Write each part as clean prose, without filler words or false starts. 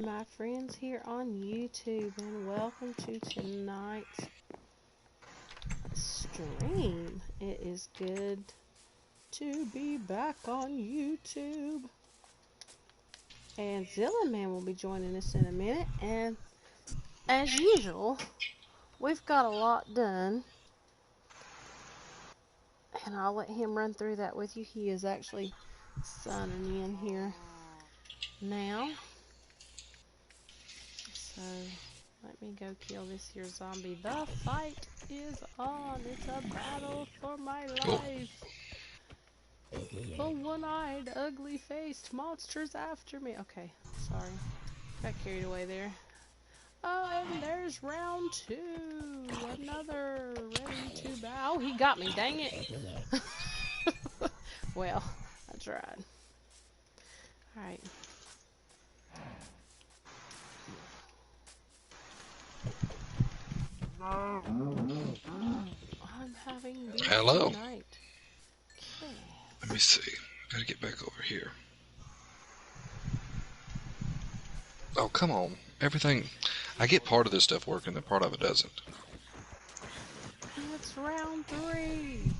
My friends here on YouTube, and welcome to tonight's stream. It is good to be back on YouTube. And Zillaman will be joining us in a minute. And as usual, we've got a lot done. And I'll let him run through that with you. He is actually signing in here now. So let me go kill this here zombie. The fight is on. It's a battle for my life. The one-eyed, ugly-faced monster's after me. Okay, sorry. Got carried away there. Oh, and there's round two. Another ready to bow. Oh, he got me. Dang it. Well, I tried. Alright. I'm having the Hello. night. Okay. Let me see. Gotta get back over here. Oh, come on. Everything. I get part of this stuff working, and part of it doesn't. It's round 3.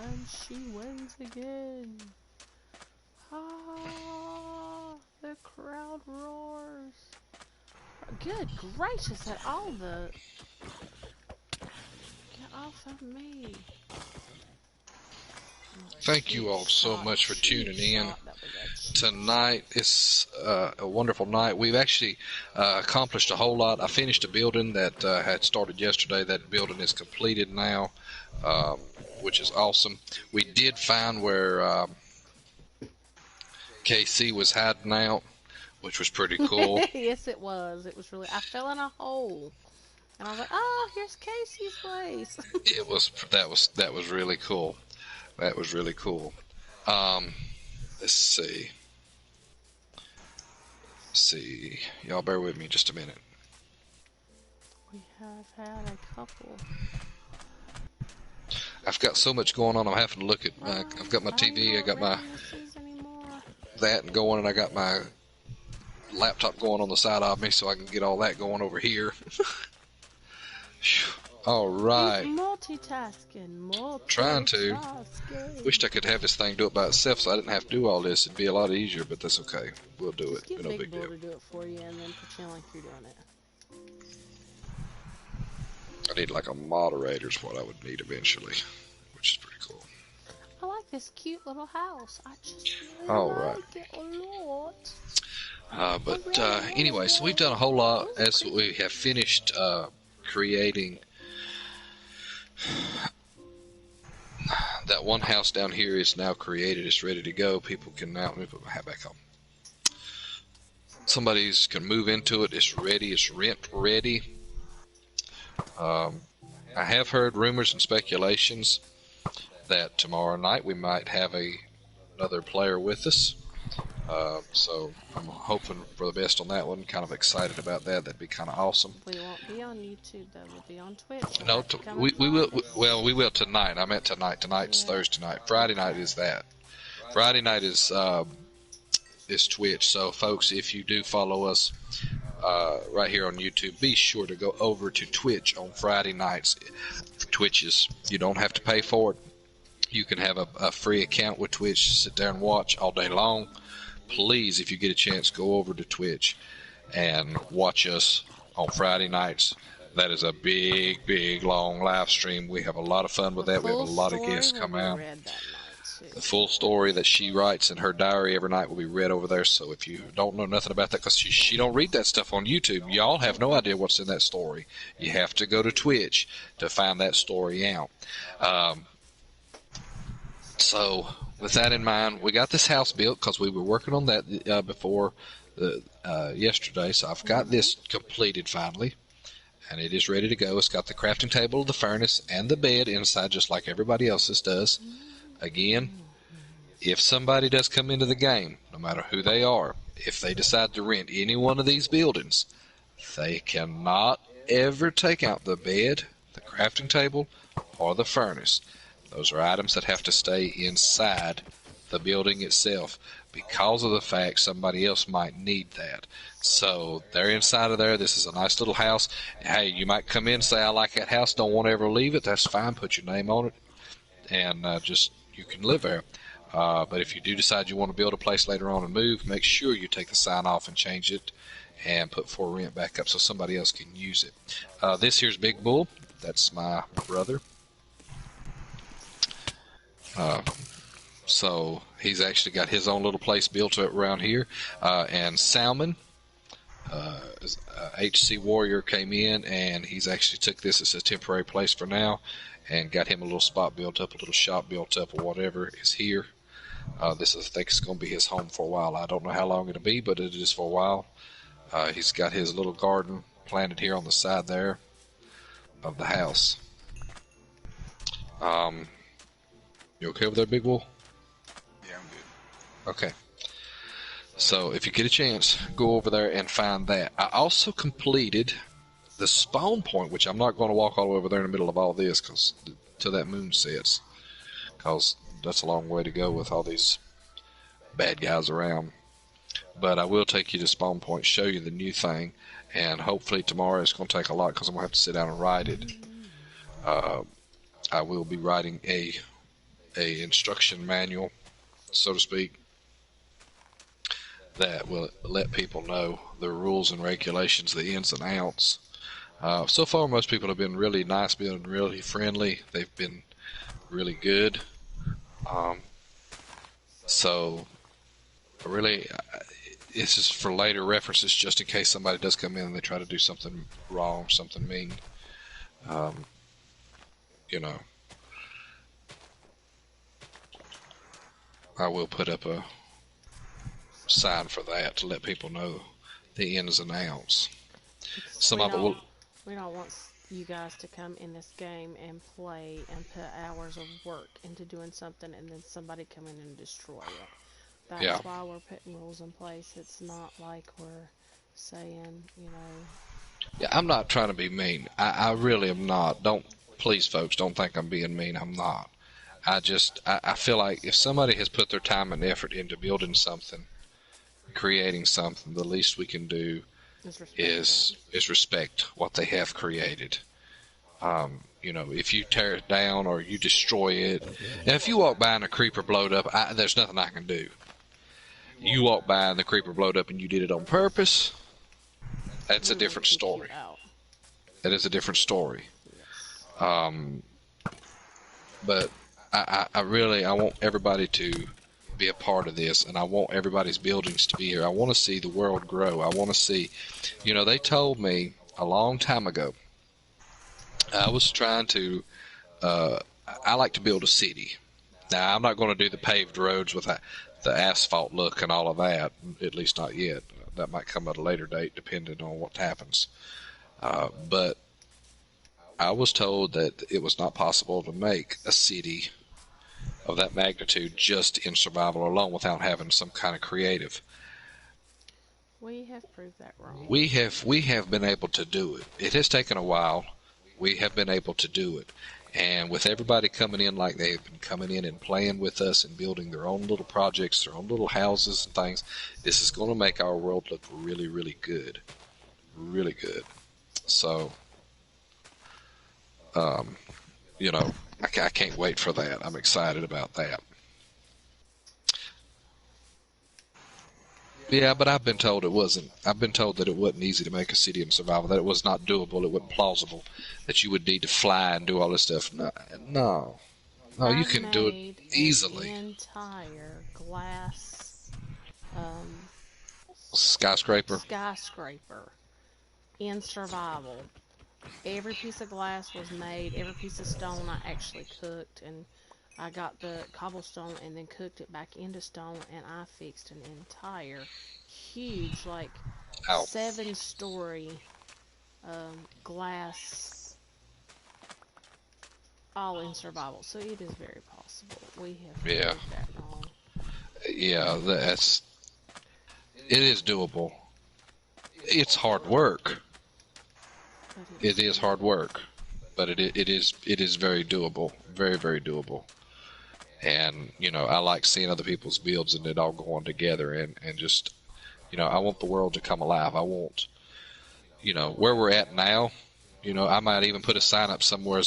And she wins again. Ah, the crowd roars. Good gracious, at all the... Get off of me. Thank you all so much for tuning in. Tonight is a wonderful night. We've actually accomplished a whole lot. I finished a building that had started yesterday. That building is completed now, which is awesome. We did find where KC was hiding out, which was pretty cool. Yes, it was. It was really... I fell in a hole. And I was like, oh, here's Casey's place. That was really cool. That was really cool. Let's see. Y'all bear with me just a minute. We have had a couple. I've got so much going on. I'm having to look at. I've got my TV. I got my that going, and I got my laptop going on the side of me, so I can get all that going over here. All right. He's multitasking. Trying to. Wished I could have this thing do it by itself, so I didn't have to do all this. It'd be a lot easier, but that's okay. We'll do it. Get no Big big Bull deal. to do it for you, and then pretend like you're doing it. I need like a moderator is what I would need eventually, which is pretty cool. I like this cute little house. I just really All like right. it a lot. But anyway, so we've done a whole lot as we have finished creating. That one house down here is now created. It's ready to go. People can now. Let me put my hat back on. Somebody's can move into it. It's ready. It's rent ready. I have heard rumors and speculations that tomorrow night we might have another player with us. So I'm hoping for the best on that one. Kind of excited about that. That'd be kind of awesome. We won't be on YouTube though. We'll be on Twitch. No, we will. Well, we will tonight. I meant tonight. Tonight's Thursday night. Friday night is that. Friday night is Twitch. So, folks, if you do follow us right here on YouTube, be sure to go over to Twitch on Friday nights. Twitches, you don't have to pay for it. You can have a free account with Twitch. Sit there and watch all day long. Please, if you get a chance, go over to Twitch and watch us on Friday nights. That is a big, big, long live stream. We have a lot of fun with that. We have a lot of guests come out. The full story that she writes in her diary every night will be read over there. So if you don't know nothing about that, because she don't read that stuff on YouTube, y'all have no idea what's in that story. You have to go to Twitch to find that story out. So with that in mind, we got this house built because we were working on that before yesterday. So I've got this completed finally, and it is ready to go. It's got the crafting table, the furnace, and the bed inside, just like everybody else's does. Again, if somebody does come into the game, no matter who they are, if they decide to rent any one of these buildings, they cannot ever take out the bed, the crafting table, or the furnace. Those are items that have to stay inside the building itself, because of the fact somebody else might need that. So they're inside of there. This is a nice little house. Hey, you might come in and say, I like that house, don't want to ever leave it. That's fine. Put your name on it, and just you can live there. But if you do decide you want to build a place later on and move, make sure you take the sign off and change it and put for rent back up so somebody else can use it. This here's Big Bull. That's my brother. So he's actually got his own little place built around here. And Salmon, HC Warrior, came in, and he's actually took this as a temporary place for now and got him a little spot built up, a little shop built up, or whatever is here. This is, I think, it's going to be his home for a while. I don't know how long it'll be, but it is for a while. He's got his little garden planted here on the side there of the house. You okay over there, Big Wolf? Yeah, I'm good. Okay. So if you get a chance, go over there and find that. I also completed the spawn point, which I'm not going to walk all the way over there in the middle of all this till that moon sets, because that's a long way to go with all these bad guys around. But I will take you to spawn point, show you the new thing, and hopefully tomorrow it's going to take a lot because I'm going to have to sit down and write it. I will be writing a instruction manual, so to speak, that will let people know the rules and regulations, the ins and outs. So far, most people have been really nice, been really friendly. They've been really good. So, really, this is for later references, just in case somebody does come in and they try to do something wrong, something mean. You know, I will put up a sign for that to let people know the ins and outs. Some of it will. We don't want you guys to come in this game and play and put hours of work into doing something and then somebody come in and destroy it. That's why we're putting rules in place. It's not like we're saying, you know. Yeah, I'm not trying to be mean. I really am not. Please, folks, don't think I'm being mean. I'm not. I feel like if somebody has put their time and effort into building something, creating something, the least we can do is respect what they have created. You know, if you tear it down or you destroy it, and if you walk by and a creeper blowed up, there's nothing I can do. You walk by and the creeper blowed up and you did it on purpose, that's a different story. That is a different story. But I want everybody to be a part of this, and I want everybody's buildings to be here. I want to see the world grow. I want to see, you know, they told me a long time ago, I was trying to, I like to build a city. Now, I'm not going to do the paved roads with the asphalt look and all of that, at least not yet. That might come at a later date, depending on what happens. But I was told that it was not possible to make a city of that magnitude just in survival alone without having some kind of creative. We have proved that wrong. We have been able to do it. It has taken a while. We have been able to do it. And with everybody coming in like they've been coming in and playing with us and building their own little projects, their own little houses and things, this is going to make our world look really, really good. Really good. So, you know, I can't wait for that. I'm excited about that. Yeah, but I've been told it wasn't. I've been told that it wasn't easy to make a city in survival, that it was not doable, it wasn't plausible, that you would need to fly and do all this stuff. No, you can do it easily. An entire glass skyscraper in survival. Every piece of glass was made, every piece of stone I actually cooked, and I got the cobblestone and then cooked it back into stone, and I fixed an entire huge, like, 7-story glass, all in survival. So it is very possible. We have proved that wrong. Yeah, it is doable. It's hard work. It is hard work, but it is very doable. Very, very doable. And, I like seeing other people's builds and it all going together and just, I want the world to come alive. I want, where we're at now, I might even put a sign up somewhere,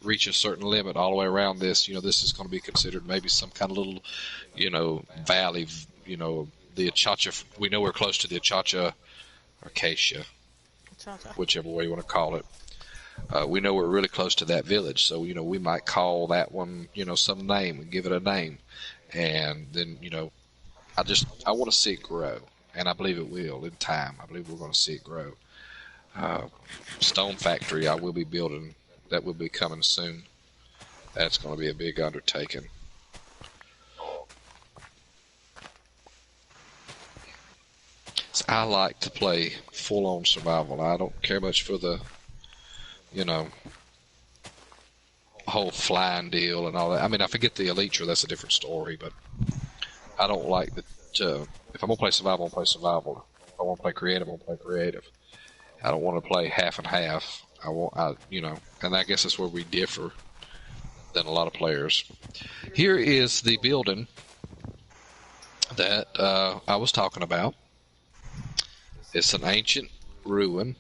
reach a certain limit all the way around this. This is going to be considered maybe some kind of little, valley, the Achacha. We know we're close to the Achacha Acacia, whichever way you want to call it. We know we're really close to that village, so we might call that one some name and give it a name, and then I want to see it grow, and I believe it will in time. I believe we're going to see it grow. Stone factory I will be building, that will be coming soon. That's going to be a big undertaking. So I like to play full-on survival. I don't care much for the whole flying deal and all that. I mean, I forget the Elytra, that's a different story, but I don't like the. If I'm gonna play survival, I'm gonna play survival. If I want to play creative, I'm gonna play creative. I don't want to play half and half. And I guess that's where we differ than a lot of players. Here is the building that I was talking about. It's an ancient ruin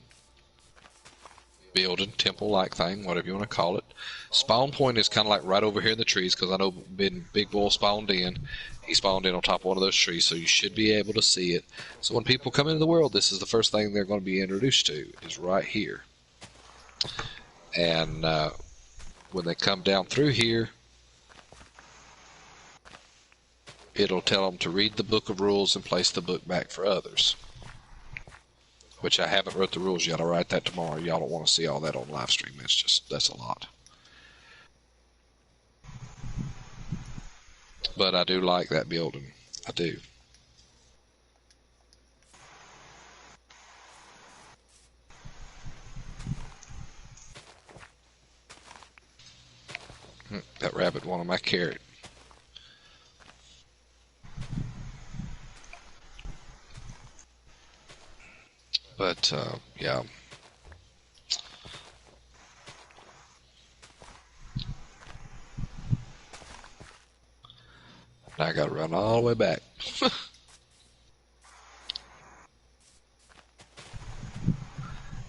building, temple-like thing, whatever you want to call it. Spawn point is kind of like right over here in the trees, because I know Big Bull spawned in. He spawned in on top of one of those trees, so you should be able to see it. So when people come into the world, this is the first thing they're going to be introduced to, is right here. And when they come down through here, it'll tell them to read the book of rules and place the book back for others. Which I haven't wrote the rules yet. I'll write that tomorrow. Y'all don't want to see all that on live stream. That's a lot. But I do like that building. I do. That rabbit wanted my carrot. But, yeah. Now I got to run all the way back.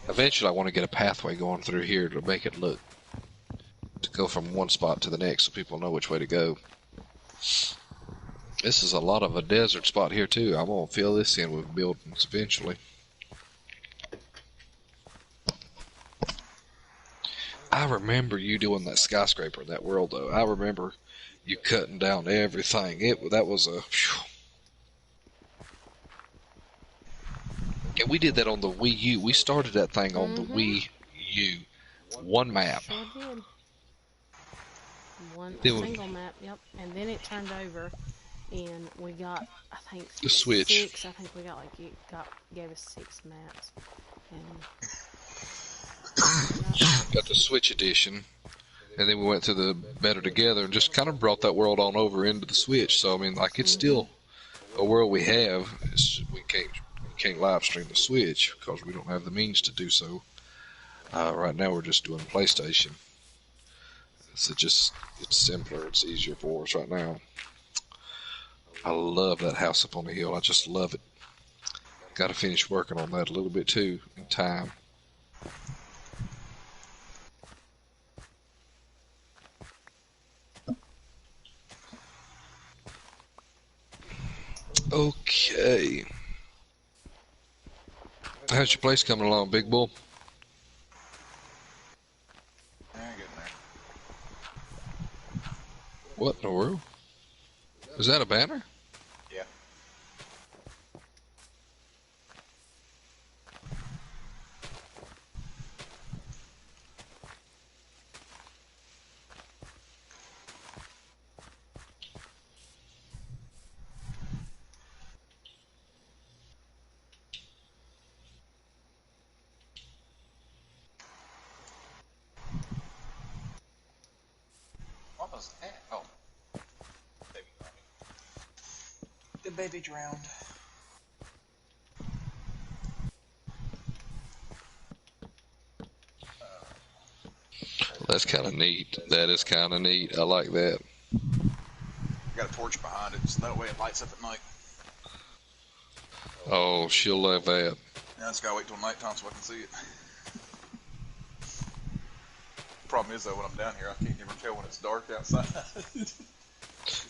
Eventually I want to get a pathway going through here to make it look, to go from one spot to the next so people know which way to go. This is a lot of a desert spot here too. I'm going to fill this in with buildings eventually. I remember you doing that skyscraper in that world, though. I remember you cutting down everything. That was a. Whew. Yeah, we did that on the Wii U. We started that thing on the Wii U. One map. Sure did. One single map, yep. And then it turned over, and we got, I think, the Switch. 6. I think we got gave us 6 maps. And got the Switch edition, and then we went to the Better Together and just kind of brought that world on over into the Switch. So I mean, like, it's still a world we have. We can't live stream the Switch because we don't have the means to do so. Right now we're just doing PlayStation. So it's simpler, it's easier for us right now. I love that house up on the hill. I just love it. Got to finish working on that a little bit too in time. Okay. How's your place coming along, Big Bull? Getting there. What in the world? Is that a banner? Yeah. What was that? Oh. Baby drowned. The baby drowned. That's kind of neat. That is kind of neat. I like that. torch behind it, so that way it lights up at night. Oh, she'll love that. Now I just gotta wait till nighttime so I can see it. Problem is though, when I'm down here, I can't ever tell when it's dark outside.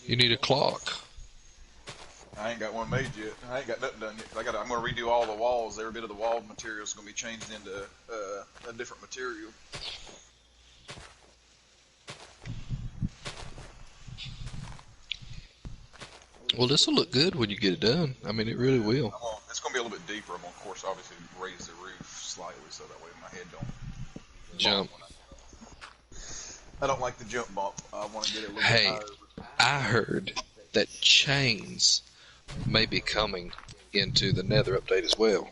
You need a clock. I ain't got one made yet. I ain't got nothing done yet. I'm gonna redo all the walls. Every bit of the wall material is gonna be changed into a different material. Well, this will look good when you get it done. I mean, it really will. It's gonna be a little bit deeper. I'm gonna, of course, obviously raise the roof slightly so that way my head don't Jump. I don't like the jump bump. I want to get it a little Hey, bit I higher. heard that chains may be coming into the Nether update as well,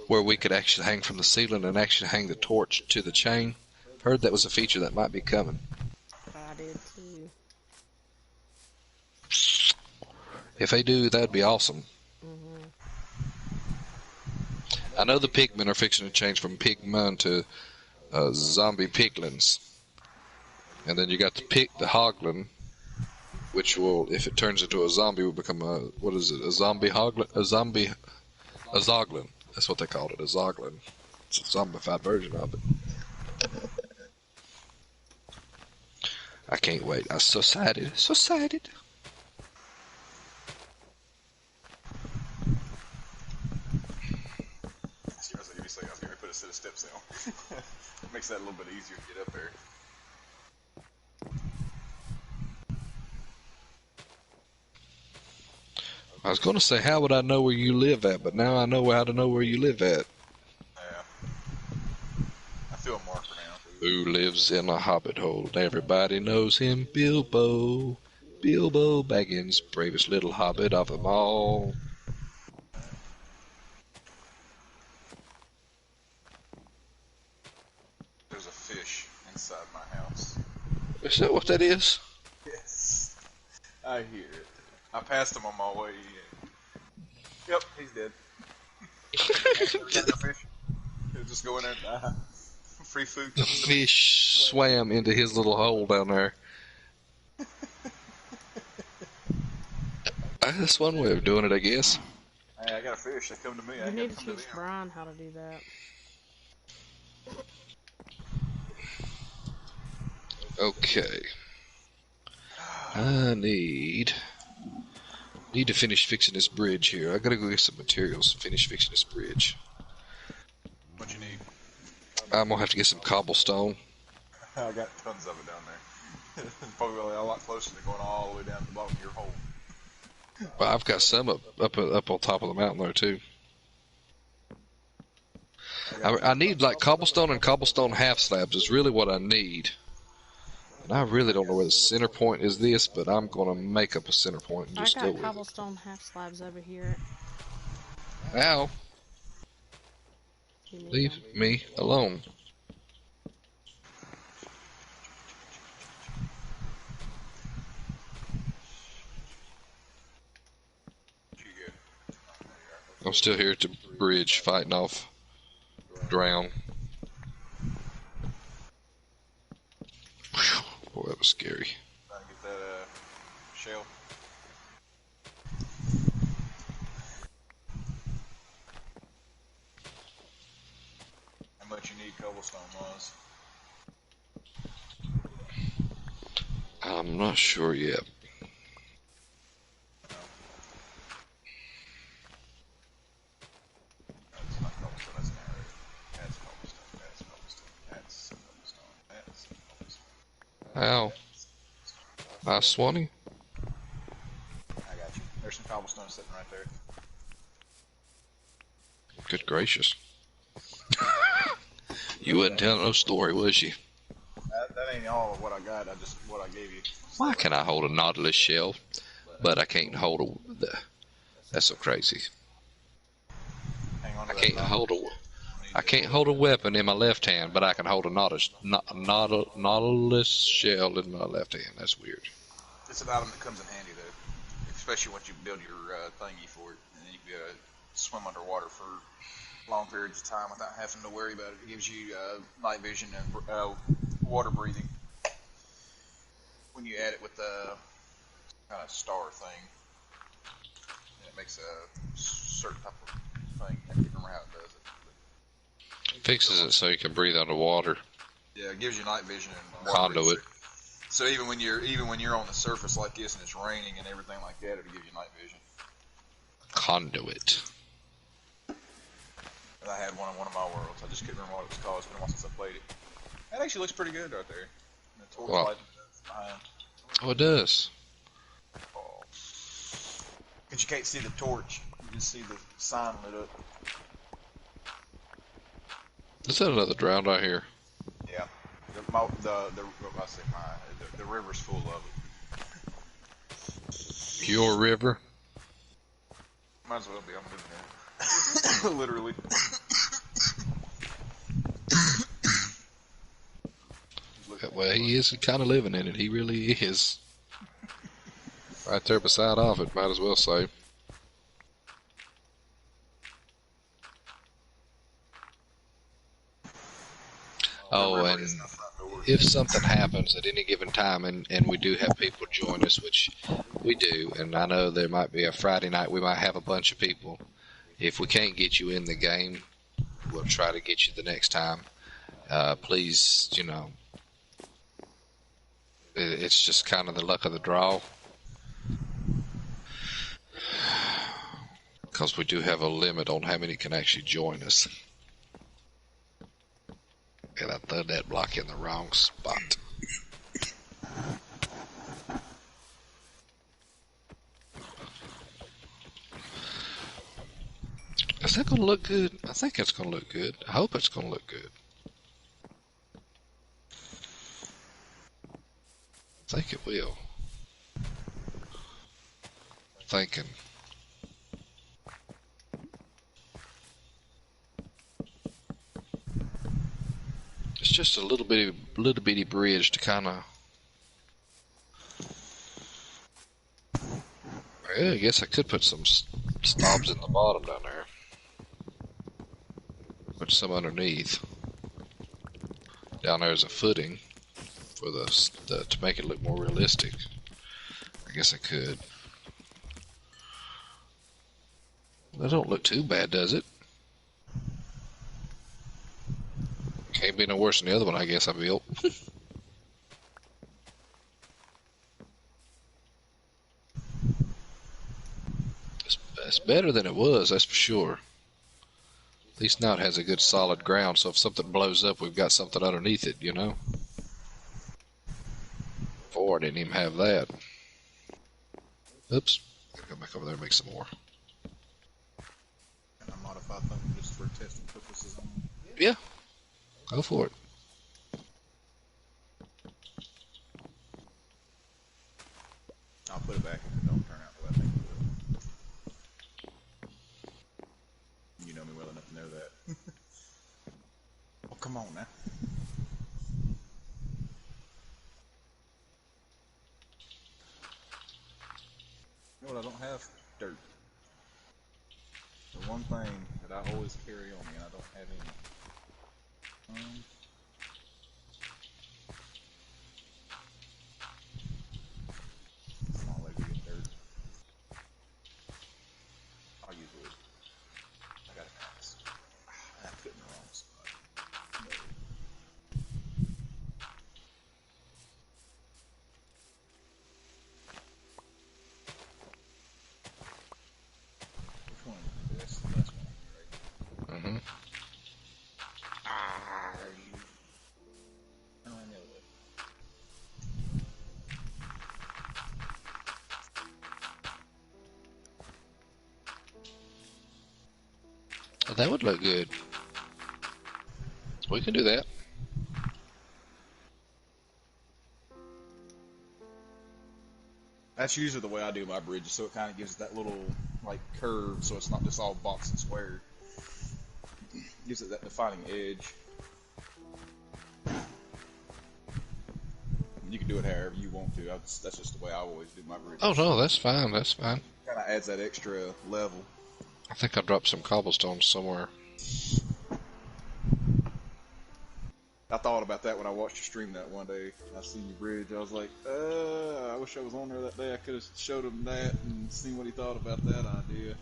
where we could actually hang from the ceiling and actually hang the torch to the chain. Heard that was a feature that might be coming. I did too. If they do, that'd be awesome. I know the pigmen are fixing to change from pigmen to zombie piglins, and then you got the hoglin, which will, if it turns into a zombie, will become a a zombie hoglin, a zoglin. That's what they called it, a zoglin. It's a zombified version of it. I can't wait. I'm so excited. So excited. I was going to put a set of steps down. It makes that a little bit easier to get up there. I was going to say, how would I know where you live at? But now I know how to know where you live at. Yeah. I feel a marker now. Who lives in a hobbit hole? Everybody knows him, Bilbo. Bilbo Baggins, bravest little hobbit of them all. There's a fish inside my house. Is that what that is? Yes. I hear it. I passed him on my way in. Yep, he's dead. He'll just go in there and die. Free food. The fish swam into his little hole down there. That's one way of doing it, I guess. Hey, I got a fish. They come to me. You need to teach Brian how to do that. Okay. I need to finish fixing this bridge here. I gotta go get some materials to finish fixing this bridge. What you need? I'm gonna have to get some cobblestone. I got tons of it down there. Probably a lot closer than going all the way down to the bottom of your hole. But I've got some up on top of the mountain there too. I need like cobblestone and cobblestone half slabs is really what I need. And I really don't know where the center point is this, but I'm gonna make up a center point and just I go got with cobblestone half slabs over here. it. Ow! Leave me alone. I'm still here at the bridge fighting off drown. Whew, boy, that was scary. Trying to get that shell. How much you need cobblestone was? I'm not sure yet. That's not cobblestone, that's narrow. That's cobblestone, that's cobblestone, that's cobblestone, that's cobblestone. Ow. Nice Swanee. I got you. There's some cobblestone sitting right there. Good gracious. You wasn't telling no story, was you? That ain't all of what I got, what I gave you. Why can I hold a nautilus shell, but I can't hold a... That's so crazy. Hang on to I that can't knot. hold a... I can't hold a weapon in my left hand, but I can hold a nautilus shell in my left hand. That's weird. It's an item that comes in handy though, especially once you build your thingy for it, and then you can swim underwater for long periods of time without having to worry about it. It gives you night vision and water breathing. when you add it with the kind of star thing, it makes a certain type of thing. I can't remember how it does it. Fixes it so you can breathe underwater. Yeah, it gives you night vision and water Conduit. So even when you're on the surface like this and it's raining and everything like that, it'll give you night vision. Conduit. And I had one in one of my worlds. I just couldn't remember what it was called. It's been a while since I played it. That actually looks pretty good right there. The torch light behind. Oh, it does. Oh. Because you can't see the torch. You just see the sign lit up. Is that another drown right here? Yeah. The river's full of it. Your river? Might as well be. I'm living there. Literally. Well, he is kind of living in it. He really is. Right there beside off it, might as well say. Oh, and if something happens at any given time, and we do have people join us, which we do, and I know there might be a Friday night, we might have a bunch of people. If we can't get you in the game, we'll try to get you the next time. Please, it's just kind of the luck of the draw. Because we do have a limit on how many can actually join us. And I threw that block in the wrong spot. Is that going to look good? I think it's going to look good. I hope it's going to look good. I think it will. Thinking. It's just a little bitty bridge to kind of. Yeah, I guess I could put some stobs in the bottom down there. Put some underneath. Down there's a footing for to make it look more realistic. I guess I could. That don't look too bad, does it? Can't be no worse than the other one, I guess I built. It's better than it was, that's for sure. At least now it has a good solid ground, so if something blows up, we've got something underneath it, Before I didn't even have that. Oops. Gotta go back over there and make some more. Can I modify something just for testing purposes? Yeah. Go for it. I'll put it back if it don't turn out the way I think it will. You know me well enough to know that. Oh, come on now. You know what? I don't have dirt. The one thing that I always carry on me, and I don't have any. Small way to get dirt. I'll use wood. I got an axe. I put it in the wrong spot. No. Which one? That's the last one, right? Mm-hmm. Turn around the other way. Oh, that would look good. We can do that. That's usually the way I do my bridges, so it kind of gives that little like curve, so it's not just all box and square. Gives it that defining edge. You can do it however you want to. That's just the way I always do my bridges. Oh, no, that's fine. That's fine. Kind of adds that extra level. I think I dropped some cobblestone somewhere. I thought about that when I watched you stream that one day. I seen your bridge. I was like, I wish I was on there that day. I could have showed him that and seen what he thought about that idea.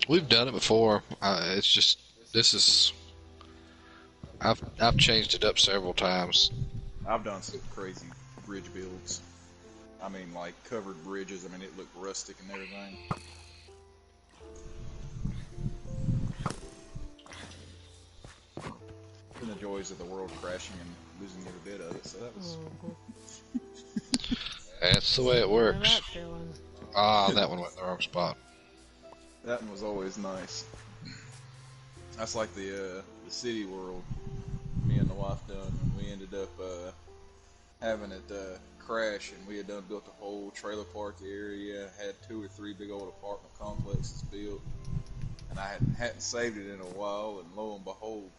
We've done it before. It's just I've changed it up several times. I've done some crazy bridge builds. I mean, like covered bridges. I mean, it looked rustic and everything. And the joys of the world crashing and losing every bit of it. So that was. That's the way it works. That feeling. That one went in the wrong spot. That one was always nice. That's like the city world. Me and the wife done, and we ended up having it crash, and we had done built a whole trailer park area, had 2 or 3 big old apartment complexes built, and I hadn't saved it in a while, and lo and behold.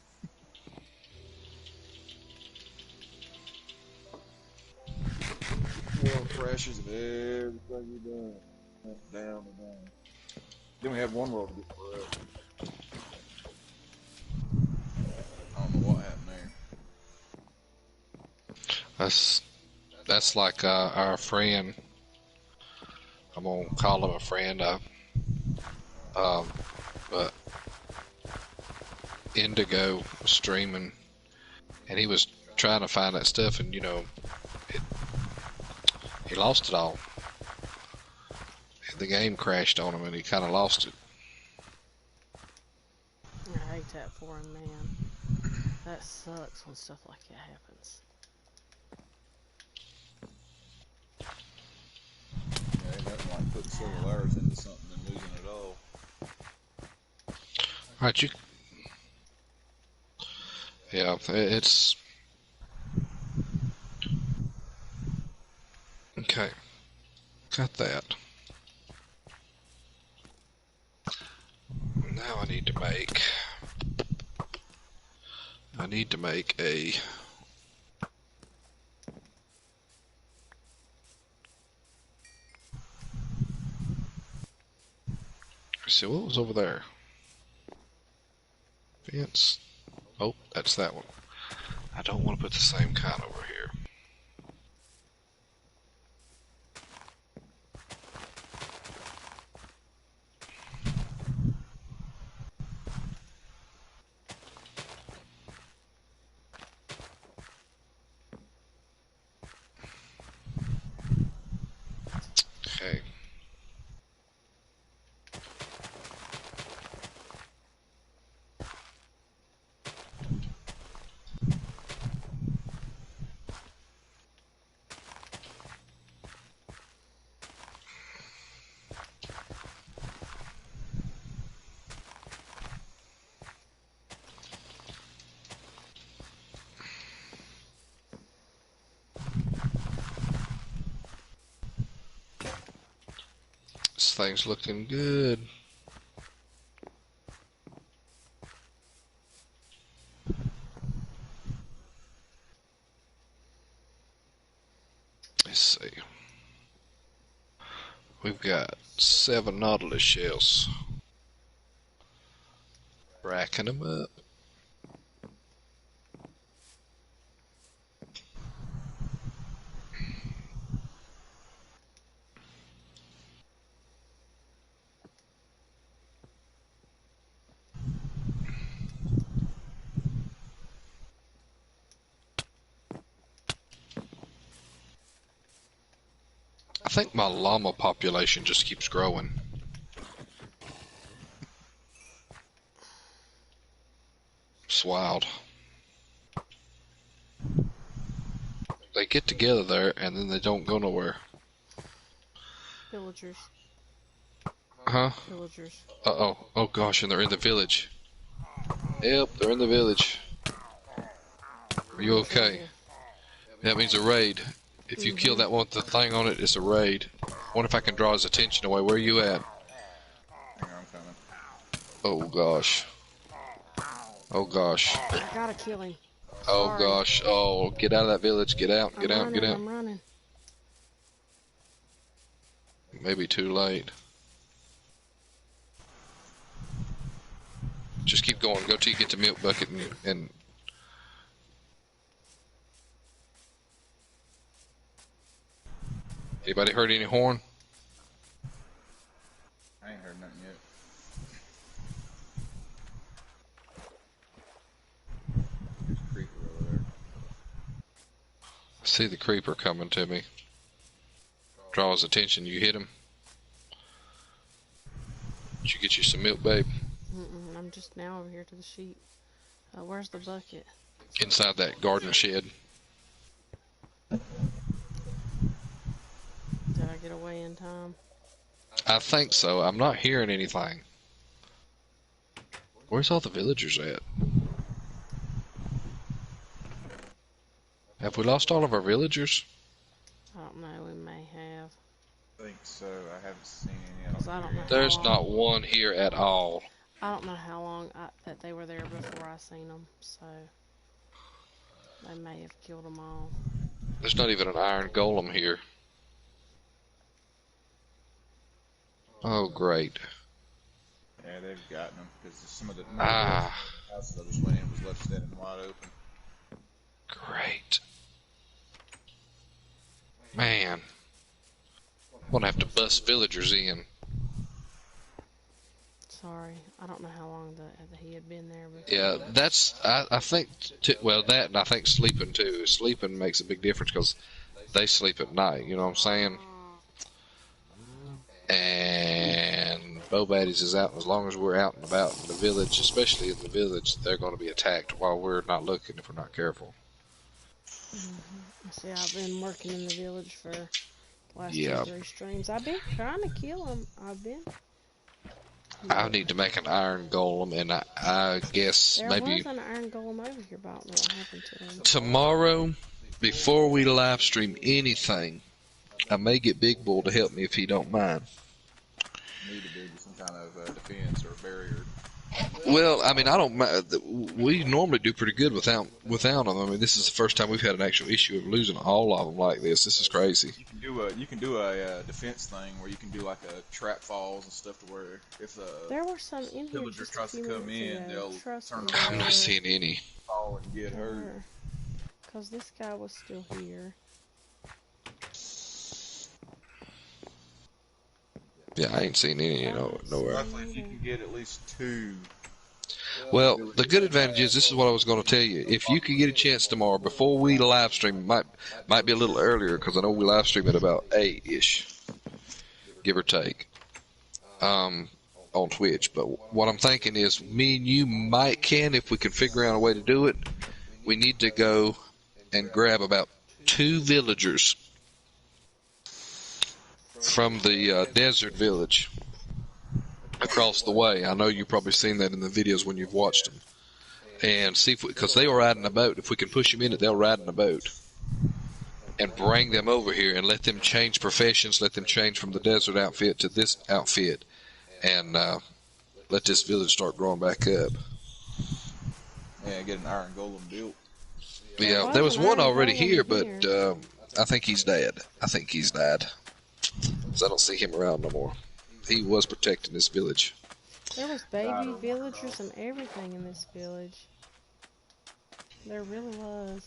World crashes and everything we done went down and down. Then we had one world to get forever. I don't know what happened there. That's like our friend. I'm gonna call him a friend. But Indigo was streaming, and he was trying to find that stuff, and he lost it all. The game crashed on him, and he kind of lost it. I hate that for him, man. That sucks when stuff like that happens. Yeah, ain't nothing like putting several hours into something and losing it all. Alright, yeah, it's okay. Got that. Now I need to make a see what was over there. Fence. Oh, that's that one. I don't want to put the same kind over here. Okay. This thing's looking good. Let's see. We've got 7 Nautilus shells. Racking them up. I think my llama population just keeps growing. It's wild. They get together there and then they don't go nowhere. Villagers. Huh? Villagers. Uh-oh. Oh gosh, and they're in the village. Yep, they're in the village. Are you okay? That means a raid. If you kill that one with the thing on it, it's a raid. I wonder if I can draw his attention away. Where are you at? Hang on, I'm coming. Oh gosh. Oh gosh. I gotta kill him. Oh Sorry. gosh. Oh, get out of that village. Get out. Get out. Get out. I'm running. Maybe too late. Just keep going. Go till you get the milk bucket and Anybody heard any horn? I ain't heard nothing yet. There's a creeper over there. I see the creeper coming to me. Draw his attention. You hit him. Did you get you some milk, babe? I'm just now over here to the sheep. Where's the bucket? Inside that garden shed. Did I get away in time? I think so. I'm not hearing anything. Where's all the villagers at? Have we lost all of our villagers? I don't know. We may have. I think so. I haven't seen any. 'Cause I don't know. There's not one here at all. I don't know how long that they were there before I seen them, so they may have killed them all. There's not even an iron golem here. Oh, great. Yeah, they've gotten them because some of the Ah, houses I just went in was left standing wide open. great. Man. I'm gonna have to bust villagers in. Sorry, I don't know how long he had been there before. Yeah, that's, I think, well, that and I think sleeping too. Sleeping makes a big difference because they sleep at night, you know what I'm saying? And Bo Baddies is out, and as long as we're out and about in the village, especially in the village, they're going to be attacked while we're not looking if we're not careful. See, I've been working in the village for the last Yeah. 2 or 3 streams. I've been trying to kill them. I need to make an iron golem, and I guess There maybe was an iron golem over here, but I don't know what happened to him. tomorrow, before we live stream anything, I may get Big Bull to help me if he don't mind. Need to do some kind of defense or barrier. Well, I mean, I don't mind. We normally do pretty good without them. I mean, this is the first time we've had an actual issue of losing all of them like this. This is crazy. You can do a defense thing where you can do like a trap falls and stuff to where if There were some in here villager just a tries to few come minutes in, ago. they'll Trust turn me. I'm not seeing any. fall and get hurt. Because this guy was still here. Yeah, I ain't seen any, nowhere. Roughly, if you can get at least 2. Well, the good advantage is, this is what I was going to tell you. If you can get a chance tomorrow, before we live stream, might be a little earlier, because I know we live stream at about 8-ish, give or take, on Twitch. But what I'm thinking is, me and you can, if we can figure out a way to do it, we need to go and grab about 2 villagers from the desert village across the way. I know you've probably seen that in the videos when you've watched them. And see if because they were riding a boat. If we can push them in it, they'll ride in a boat. And bring them over here and let them change professions, let them change from the desert outfit to this outfit. And let this village start growing back up. Yeah, get an iron golem built. Yeah, there was one already here, but I think he's dead. I think he's died. 'Cause I don't see him around no more. He was protecting this village. There was baby villagers and everything in this village. There really was.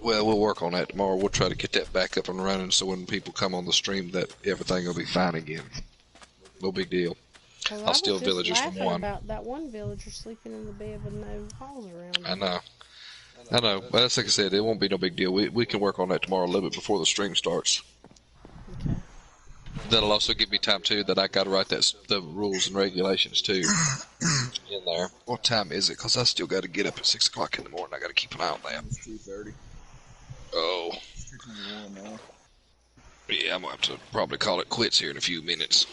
Well, we'll work on that tomorrow. We'll try to get that back up and running so when people come on the stream that everything will be fine again. No big deal. I'll steal villagers from one. About that one villager sleeping in the bed with no walls around him. I know. But that's like I said, it won't be no big deal. We can work on that tomorrow a little bit before the stream starts. Okay. That'll also give me time, too, that I got to write the rules and regulations, too, in there. What time is it? Because I still got to get up at 6 o'clock in the morning. I got to keep an eye on that. It's 2:30. Oh. It's 2:21 now. Yeah, I'm going to have to probably call it quits here in a few minutes.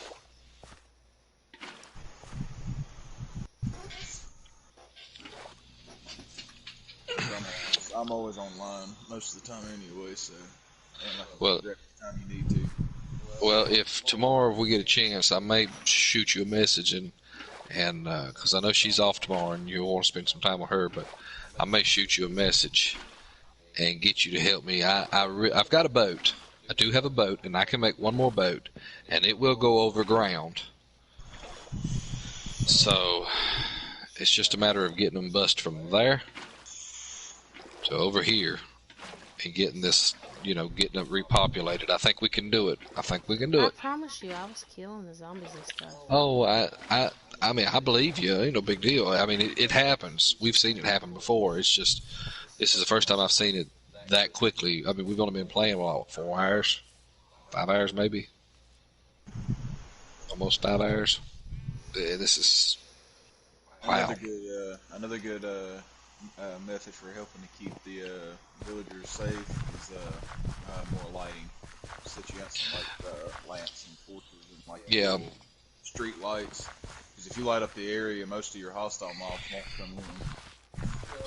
I'm always online most of the time anyway, so and like Well, every time you need to. Well, if tomorrow we get a chance, I may shoot you a message and because I know she's off tomorrow and you want to spend some time with her, but I may shoot you a message and get you to help me. I've got a boat. I do have a boat, and I can make one more boat, and it will go over ground. So it's just a matter of getting them bust from there to over here and getting this getting it repopulated. I think we can do it. I think we can do I it. promise you, I was killing the zombies and stuff. Oh, I mean, I believe you. Ain't no big deal. I mean, it happens. We've seen it happen before. It's just, this is the first time I've seen it that quickly. I mean, we've only been playing, 4 hours? 5 hours, maybe? Almost 5 hours. This is, wow. Another good method for helping to keep the villagers safe is more lighting. So that you got some lamps and torches and Yeah. street lights. Because if you light up the area, most of your hostile mobs won't come in.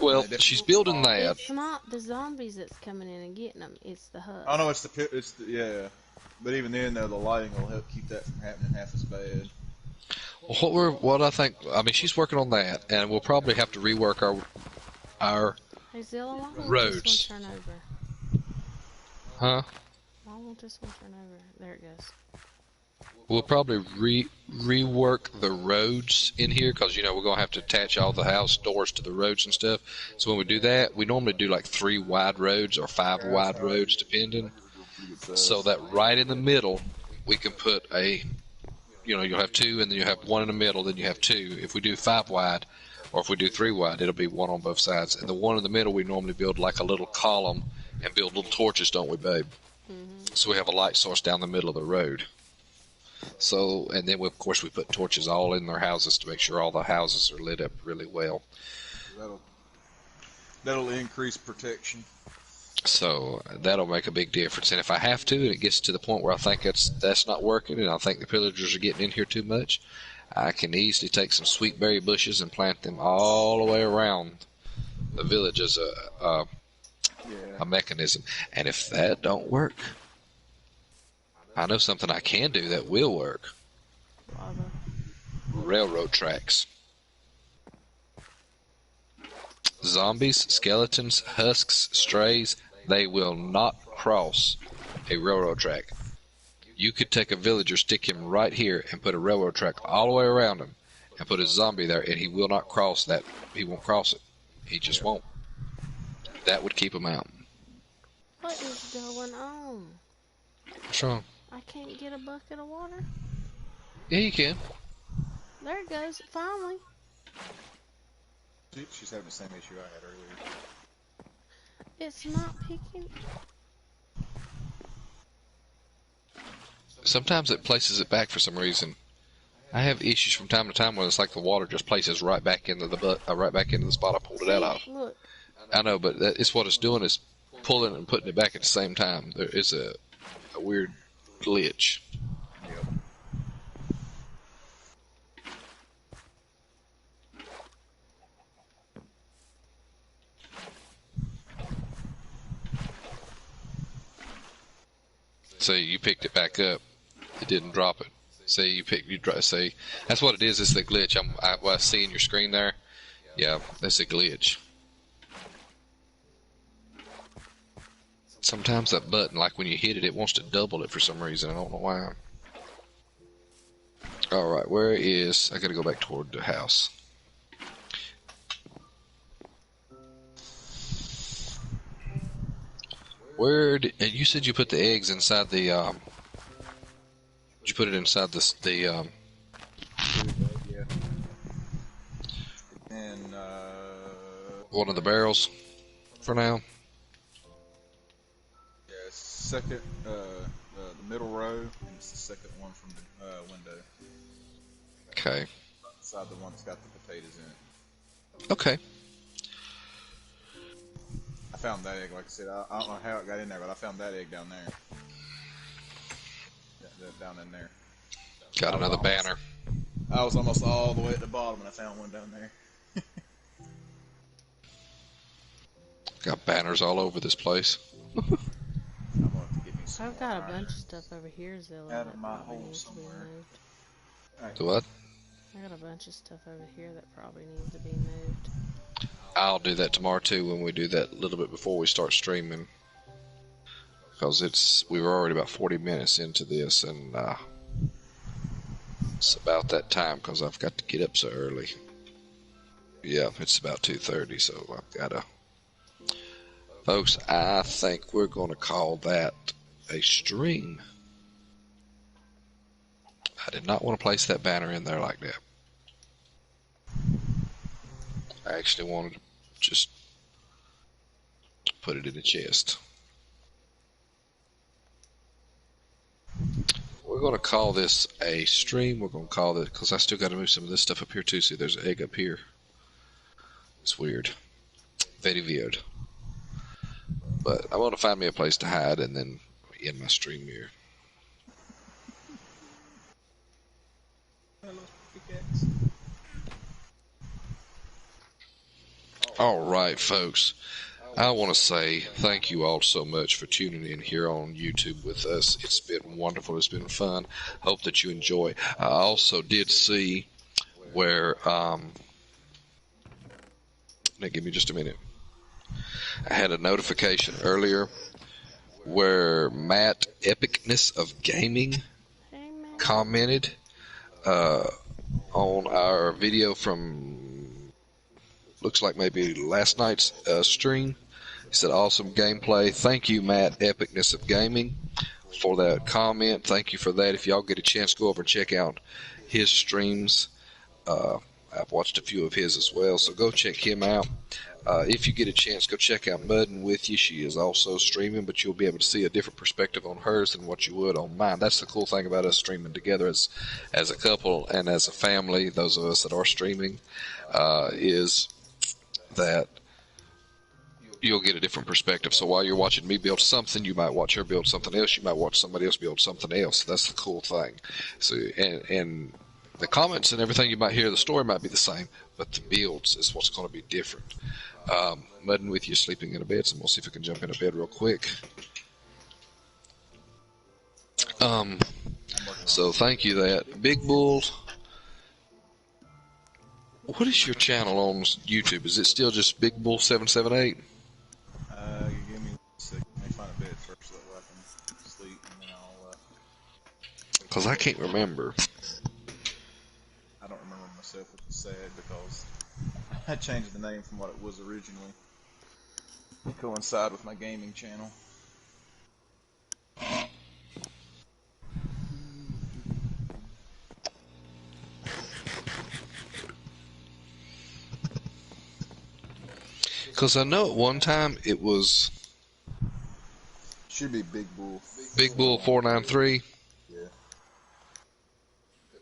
Well, she's building that. It's not the zombies that's coming in and getting them. It's the husks. Oh no, it's the yeah. But even then, though, the lighting will help keep that from happening half as bad. What I think, I mean, she's working on that, and we'll probably have to rework our Hey, Zillaman, why won't roads. this one turn over? Huh? Why won't this one turn over? There it goes. We'll probably rework the roads in here, because we're gonna have to attach all the house doors to the roads and stuff. So when we do that, we normally do like 3 wide roads or 5 wide roads, depending. So that right in the middle, we can put you'll have 2, and then you have 1 in the middle, then you have 2. If we do 5 wide, or if we do 3 wide, it'll be 1 on both sides. And the one in the middle, we normally build like a little column and build little torches, don't we, babe? Mm-hmm. So we have a light source down the middle of the road. So, and then of course we put torches all in their houses to make sure all the houses are lit up really well. That'll increase protection. So that'll make a big difference. And if I have to, and it gets to the point where I think that's not working, and I think the pillagers are getting in here too much, I can easily take some sweetberry bushes and plant them all the way around the village as a mechanism. And if that don't work, I know something I can do that will work. Railroad tracks. Zombies, skeletons, husks, strays, they will not cross a railroad track. You could take a villager, stick him right here, and put a railroad track all the way around him, and put a zombie there, and he will not cross that. He won't cross it. He just won't. That would keep him out. What is going on? What's wrong? I can't get a bucket of water. Yeah, you can. There it goes. Finally. She's having the same issue I had earlier. It's not picking. Sometimes it places it back for some reason. I have issues from time to time where it's like the water just places right back into the spot I pulled it out of. Look. I know, but it's what it's doing is pulling it and putting it back at the same time. There is a weird glitch. Yep. See, you picked it back up. It didn't drop it. See, see, that's what it is. It's the glitch. What I see in your screen there. Yeah, that's a glitch. Sometimes that button, like when you hit it, it wants to double it for some reason. I don't know why. Alright, where is... I gotta go back toward the house. And you said you put the eggs inside the... did you put it inside the Yeah. And one of the barrels for now? yeah, second, the middle row, and it's the second one from the window. Okay. Inside the one that's got the potatoes in it. Okay. I found that egg, like I said. I don't know how it got in there, but I found that egg down there. Down in there. Got another banner. I was almost all the way at the bottom, and I found one down there. Got banners all over this place. I'm gonna have to get me some I've got a more bunch of stuff over here, Zilla. out of that my probably hole needs to be somewhere. moved. The what? I got a bunch of stuff over here that probably needs to be moved. I'll do that tomorrow too when we do that a little bit before we start streaming. Because we were already about 40 minutes into this, and it's about that time because I've got to get up so early. Yeah, it's about 2:30, so I've got to Folks, I think we're going to call that a stream. I did not want to place that banner in there like that. I actually wanted to just put it in the chest. We're going to call this a stream. We're going to call it, because I still got to move some of this stuff up here too. See, there's an egg up here. It's weird. Very weird. But I want to find me a place to hide and then end my stream here. All right, folks. I want to say thank you all so much for tuning in here on YouTube with us. It's been wonderful. It's been fun. Hope that you enjoy. I also did see where, now give me just a minute. I had a notification earlier where Matt Epicness of Gaming commented on our video from, looks like maybe last night's stream. He said, awesome gameplay. Thank you, Matt Epicness of Gaming, for that comment. Thank you for that. If y'all get a chance, go over and check out his streams. I've watched a few of his as well, so go check him out. If you get a chance, go check out Mudn-witya. She is also streaming, but you'll be able to see a different perspective on hers than what you would on mine. That's the cool thing about us streaming together as a couple and as a family, those of us that are streaming, is that you'll get a different perspective. So while you're watching me build something, you might watch her build something else. You might watch somebody else build something else. That's the cool thing. So, and the comments and everything you might hear, the story might be the same, but the builds is what's going to be different. Mudn-witya sleeping in a bed, so we'll see if we can jump in a bed real quick. So thank you that. Big Bull, what is your channel on YouTube? Is it still just Big Bull 778? Give me a second. Let me find a bed first so that I can sleep, and then I'll. Because I can't remember. I don't remember myself, which is sad because I changed the name from what it was originally to coincide with my gaming channel. Because I know at one time it was Should be Big Bull. Big Bull 493. Yeah.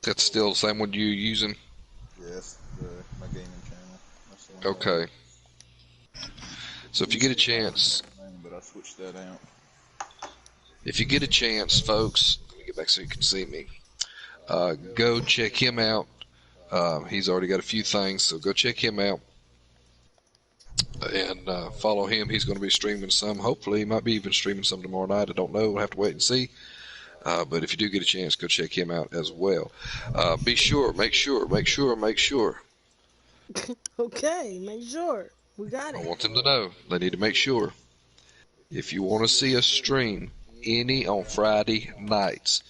That's still the same one you're using? Yes, my gaming channel. That's the one. Okay. So if you get a chance, But I switched that out. if you get a chance, folks, let me get back so you can see me. Go check him out. He's already got a few things, so go check him out and follow him. He's going to be streaming some. Hopefully, he might be even streaming some tomorrow night. I don't know. We'll have to wait and see. But if you do get a chance, go check him out as well. Make sure. Okay, make sure. We got I it. want them to know. They need to make sure. If you want to see us stream any on Friday nights,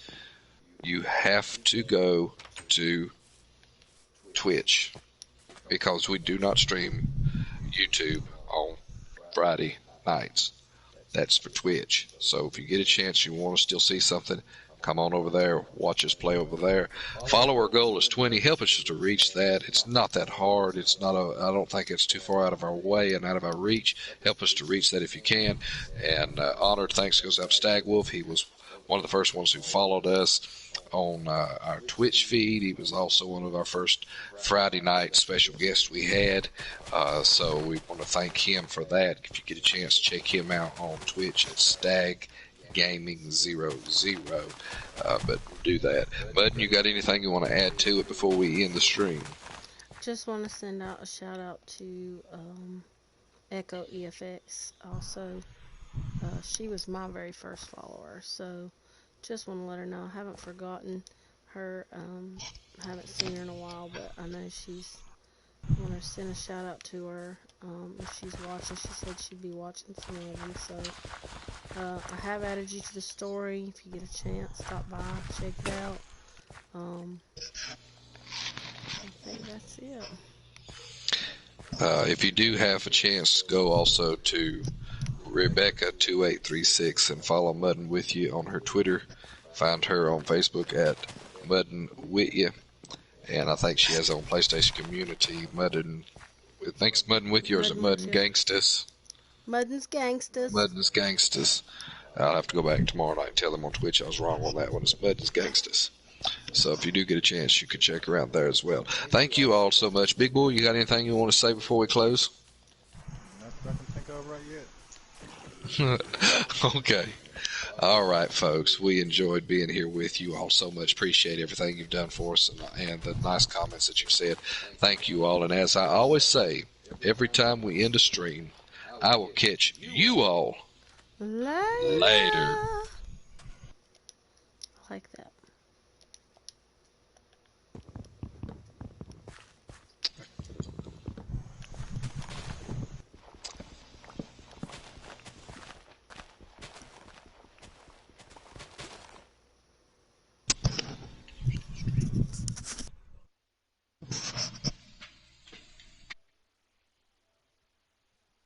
you have to go to Twitch, because we do not stream YouTube on Friday nights. That's for Twitch. So if you get a chance, you want to still see something, come on over there, watch us play over there. Follower goal is 20. Help us to reach that. It's not that hard. It's not I don't think it's too far out of our way and out of our reach. Help us to reach that if you can. And honored thanks goes out to Stag Wolf. He was one of the first ones who followed us on our Twitch feed. He was also one of our first Friday night special guests we had. So we want to thank him for that. If you get a chance, check him out on Twitch at Stag Gaming 00. But do that. Mudn, you got anything you want to add to it before we end the stream? Just want to send out a shout out to Echo EFX. Also, she was my very first follower, so just want to let her know I haven't forgotten her. Haven't seen her in a while, but I know she's. I want to send a shout out to her. If she's watching, she said she'd be watching some of them. So I have added you to the story. If you get a chance, stop by, check it out. I think that's it. If you do have a chance, go also to Rebecca2836, and follow Mudn-witya on her Twitter. Find her on Facebook at Mudn-witya, and I think she has her own PlayStation community. I think it's Mudn-witya, or is it Mudn Gangstas? Mudden's Gangstas. Mudn's Gangstas. I'll have to go back tomorrow night and tell them on Twitch I was wrong on that one. It's Mudn's Gangstas. So if you do get a chance, you can check her out there as well. Thank you all so much. Big Boy, you got anything you want to say before we close? Nothing I can think of right yet. Okay. All right, folks. We enjoyed being here with you all so much. Appreciate everything you've done for us and the nice comments that you've said. Thank you all. And as I always say, every time we end a stream, I will catch you all later.